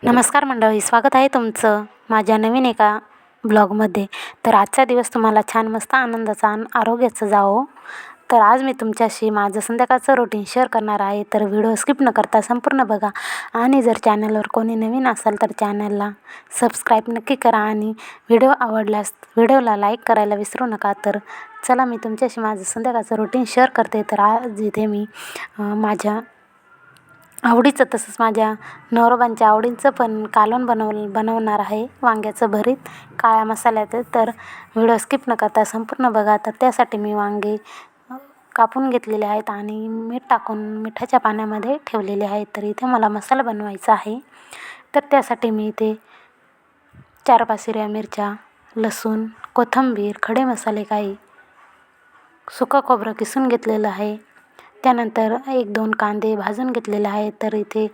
नमस्कार मंडळी, स्वागत आहे तुमचं माझ्या नवीन एका ब्लॉगमध्ये. तर आजचा दिवस तुम्हाला छान मस्त आनंदाचा आणि आरोग्याचं जावो. तर आज मी तुमच्याशी माझं संध्याकाळचं रुटीन शेअर करणार आहे. तर व्हिडिओ स्किप न करता संपूर्ण बघा. आणि जर चॅनलवर कोणी नवीन असाल तर चॅनलला सबस्क्राईब नक्की करा आणि व्हिडिओ आवडल्यास व्हिडिओला लाईक करायला विसरू नका. तर चला मी तुमच्याशी माझं संध्याकाळचं रुटीन शेअर करते. तर आज इथे मी माझ्या आवडीचं तसंच माझ्या नवरोबांच्या आवडीचं पण कालवण बनवणार आहे, वांग्याचं भरीत काळ्या मसाल्याचं. तर व्हिडिओ स्किप न करता संपूर्ण बघा. तर त्यासाठी मी वांगे कापून घेतलेले आहेत आणि मीठ टाकून मिठाच्या पाण्यामध्ये ठेवलेले आहेत. तर इथे मला मसाला बनवायचा आहे. तर त्यासाठी मी इथे 4-5 हिरव्या मिरच्या, लसूण, कोथिंबीर, खडे मसाले काही, सुकं खोबरं किसून घेतलेलं आहे. त्यानंतर 1-2 कांदे भाजून घेतलेले आहेत. तर इथे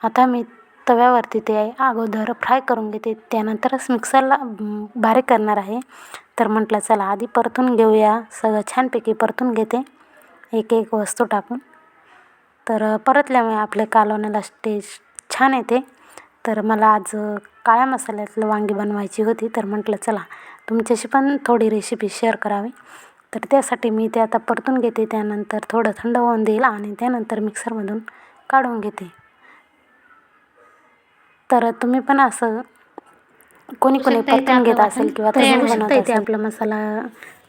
आता मी तव्यावरती ते अगोदर फ्राय करून घेते, त्यानंतरच मिक्सरला बारीक करणार आहे. तर म्हटलं चला आधी परतून घेऊया, सगळं छानपैकी परतून घेते एक वस्तू टाकून. तर परतल्यामुळे आपल्या कालवणाला टेस्ट छान येते. तर मला आज काळ्या मसाल्यातलं वांगी बनवायची होती. तर म्हटलं चला तुमच्याशी पण थोडी रेसिपी शेअर करावी. तर त्यासाठी मी ते आता परतून घेते, त्यानंतर थोडं थंड होऊन देईल आणि त्यानंतर मिक्सरमधून काढून घेते. तर तुम्ही पण असं कोणी परतून घेत असेल किंवा तसंच बनवत असेल. आपला मसाला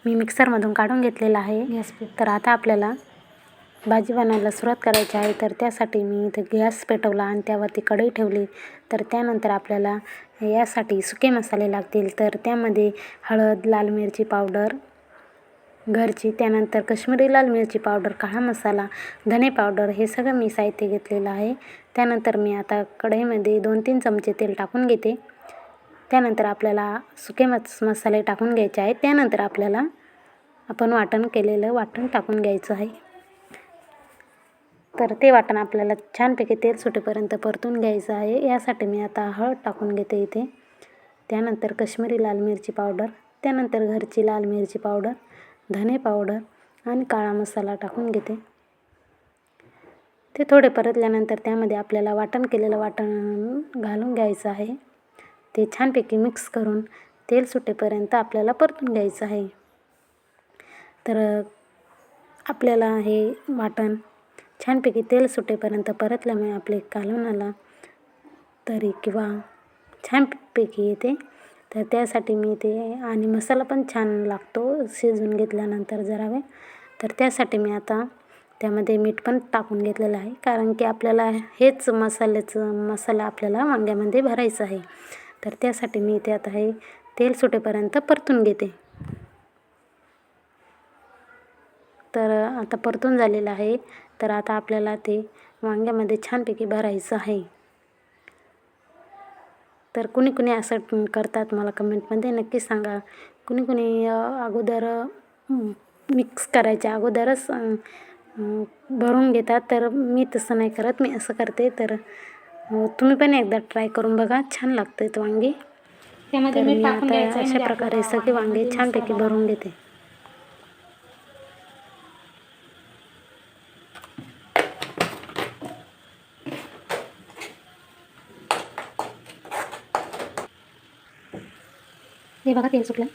मी मिक्सरमधून काढून घेतलेला आहे. तर आता आपल्याला भाजी बनवायला सुरुवात करायची आहे. तर त्यासाठी मी इथे गॅस पेटवला आणि त्यावरती कढई ठेवली. तर त्यानंतर आपल्याला यासाठी सुके मसाले लागतील. तर त्यामध्ये हळद, लाल मिरची पावडर घरची, त्यानंतर काश्मीरी लाल मिरची पावडर, काळा मसाला, धने पावडर हे सगळं मी साहित्य घेतलेलं आहे. त्यानंतर मी आता कढईमध्ये 2-3 चमचे तेल टाकून घेते. त्यानंतर आपल्याला सुके मसाले टाकून घ्यायचे आहेत. त्यानंतर आपल्याला आपण वाटण केलेलं वाटण टाकून घ्यायचं आहे. तर ते वाटण आपल्याला छानपैकी तेल सुटेपर्यंत परतून घ्यायचं आहे. यासाठी मी आता हळद टाकून घेते इथे. त्यानंतर काश्मीरी लाल मिरची पावडर, त्यानंतर घरची लाल मिरची पावडर, धने पावडर आणि काळा मसाला टाकून घेते. ते थोडे परतल्यानंतर त्यामध्ये आपल्याला वाटण केलेलं वाटण घालून घ्यायचं आहे. ते छानपैकी मिक्स करून तेल सुटेपर्यंत आपल्याला परतून घ्यायचं आहे. तर आपल्याला हे वाटण छानपैकी तेल सुटेपर्यंत परतल्यामुळे आपले कालवणाला तरी किंवा छानपैकी येते. तर त्यासाठी मी ते आणि मसाला पण छान लागतो शिजवून घेतल्यानंतर जरा वेळ. तर त्यासाठी मी आता त्यामध्ये मीठ पण टाकून घेतलेलं आहे, कारण की आपल्याला हेच मसाला आपल्याला वांग्यामध्ये भरायचं आहे. तर त्यासाठी मी ते आता हे तेल सुटेपर्यंत परतून घेते. तर आता परतून झालेलं आहे. तर आता आपल्याला ते वांग्यामध्ये छानपैकी भरायचं आहे. तर कुणी असं करतात मला कमेंटमध्ये नक्की सांगा. कुणी अगोदर मिक्स करायच्या अगोदरच भरून घेतात. तर मी तसं नाही करत, मी असं करते. तर तुम्ही पण एकदा ट्राय करून बघा, छान लागतात वांगी. त्यामध्ये मी आता अशा प्रकारे सगळे वांगे छानपैकी भरून घेते. हे बघा तेल सुटलं.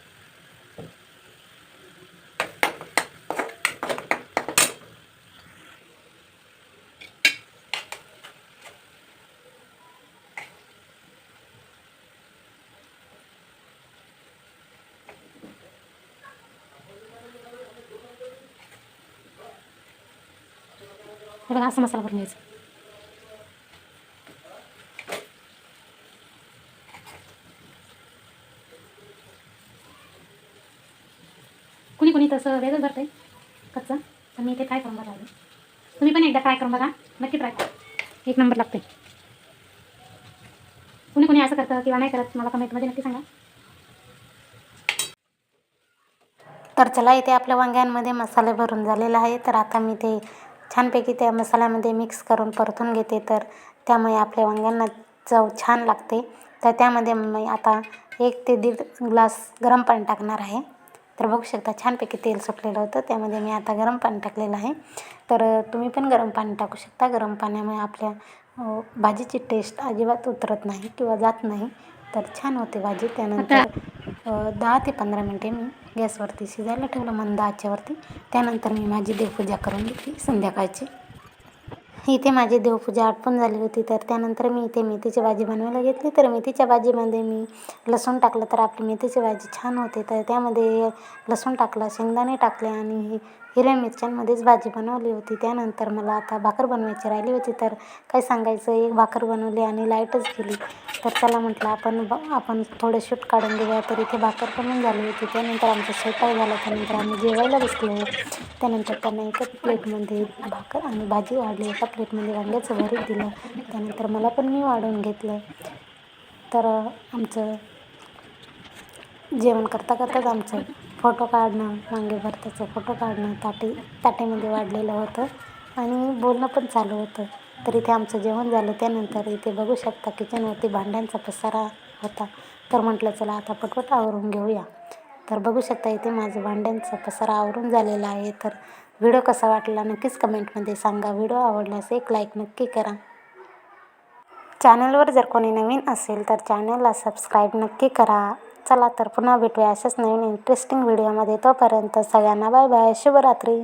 हे बघा असं मसाला भरून घ्यायचा. कुणी तसं वेगळं भरतंय कच्चं. तर मी ते ट्राय करून बघा. तुम्ही पण एकदा ट्राय करून बघा, नक्की ट्राय करा, एक नंबर लागते. कुणी असं करतं किंवा नाही करत मला कमेंटमध्ये नक्की सांगा. तर चला इथे आपल्या वांग्यांमध्ये मसाले भरून झालेला आहे. तर आता मी ते छानपैकी त्या मसाल्यामध्ये मिक्स करून परतून घेते. तर त्यामुळे आपल्या वांग्यांना चव छान लागते. तर त्यामध्ये मी आता 1 ते 1.5 ग्लास गरम पाणी टाकणार आहे. तर बघू शकता छानपैकी तेल सुटलेलं होतं, त्यामध्ये मी आता गरम पाणी टाकलेलं आहे. तर तुम्ही पण गरम पाणी टाकू शकता. गरम पाण्यामुळे आपल्या भाजीची टेस्ट अजिबात उतरत नाही किंवा जात नाही, तर छान होते भाजी. त्यानंतर 10 ते 15 मिनटे मी गॅसवरती शिजायला ठेवलं मंद आचेवरती. त्यानंतर मी माझी देवपूजा करून घेतली संध्याकाळची. इथे माझी देवपूजा आटपून झाली होती, तर त्यानंतर मी इथे मेथीची भाजी बनवायला घेतली. तर मेथीच्या भाजीमध्ये मी लसूण टाकलं तर आपली मेथीची भाजी छान होते. तर त्यामध्ये लसूण टाकलं, शेंगदाणे टाकले आणि हिरव्या मिरच्यांमध्येच भाजी बनवली होती. त्यानंतर मला आता भाकर बनवायची राहिली होती, तर काय सांगायचं, एक भाकर बनवली आणि लाईटच गेली. तर चला म्हटलं आपण थोडं शूट काढून घेऊया. तर इथे भाकर बनवून झाली होती. त्यानंतर आमचा स्वयंपाक झाला. त्यानंतर आम्ही जेवायला बसलो. त्यानंतर त्यांना एकाच प्लेटमध्ये भाकर आणि भाजी वाढली, एका प्लेटमध्ये वांग्याचं भरीत दिलं. त्यानंतर मला पण मी वाढून घेतलं. तर आमचं जेवण करता करताच आमचं फोटो काढणं, वांगे भरताचं फोटो काढणं ताटेमध्ये वाढलेलं होतं आणि बोलणं पण चालू होतं. तर इथे आमचं जेवण झालं. त्यानंतर इथे बघू शकता किचनवरती भांड्यांचा पसारा होता. तर म्हटलं चला आता पटपट आवरून घेऊया. तर बघू शकता इथे माझं भांड्यांचा पसारा आवरून झालेला आहे. तर व्हिडिओ कसा वाटला नक्कीच कमेंटमध्ये सांगा. व्हिडिओ आवडल्यास एक लाईक नक्की करा. चॅनलवर जर कोणी नवीन असेल तर चॅनलला सबस्क्राईब नक्की करा. चला तर पुन्हा भेटूया अशाच नवीन इंटरेस्टिंग व्हिडिओमध्ये. तोपर्यंत सगळ्यांना बाय बाय, शुभरात्री.